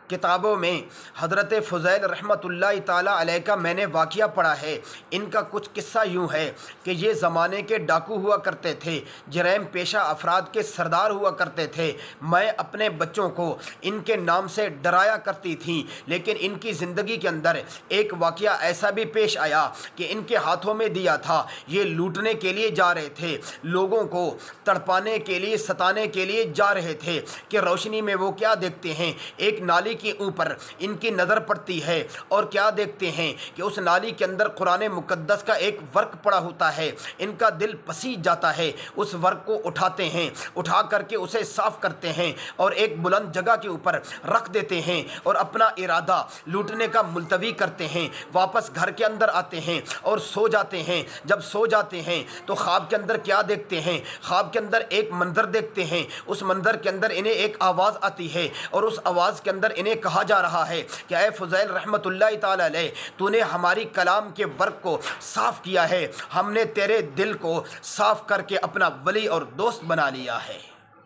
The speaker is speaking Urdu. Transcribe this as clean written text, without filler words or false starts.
کتابوں میں حضرت فضیل رحمۃ اللہ تعالیٰ علیہ کا میں نے واقعہ پڑھا ہے۔ ان کا کچھ قصہ یوں ہے کہ یہ زمانے کے ڈاکو ہوا کرتے تھے، جرائم پیشہ افراد کے سردار ہوا کرتے تھے۔ میں اپنے بچوں کو ان کے نام سے ڈرایا کرتی تھیں، لیکن ان کی زندگی کے اندر ایک واقعہ ایسا بھی پیش آیا کہ ان کے ہاتھوں میں دیا تھا، یہ لوٹنے کے لیے جا رہے تھے، لوگوں کو تڑپانے کے لیے، ستانے کے لیے جا رہے تھے کہ روشنی میں وہ کیا دیکھتے ہیں، ایک نالی کے اوپر ان کی نظر پڑتی ہے اور کیا دیکھتے ہیں کہ اس نالی کے اندر قرآن مقدس کا ایک ورق پڑا ہوتا ہے۔ ان کا دل پسیج جاتا ہے، اس ورق کو اٹھاتے ہیں، اٹھا کر کے اسے صاف کرتے ہیں اور ایک بلند جگہ کے اوپر رکھ دیتے ہیں اور اپنا ارادہ لوٹنے کا ملتوی کرتے ہیں۔ واپس گھر کے اندر آتے ہیں اور سو جاتے ہیں۔ جب سو جاتے ہیں تو خواب کے اندر کیا دیکھتے ہیں؟ خواب کے اندر ایک منظر دیکھتے ہیں۔ اس منظر کے اندر انہیں ایک آواز آتی ہے اور اس آواز کے اندر انہیں کہا جا رہا ہے کہ اے فضیل رحمۃ اللہ تعالی علیہ، تو نے ہماری کلام کے ورق کو صاف کیا ہے، ہم نے تیرے دل کو صاف کر کے اپنا ولی اور دوست بنا لیا ہے۔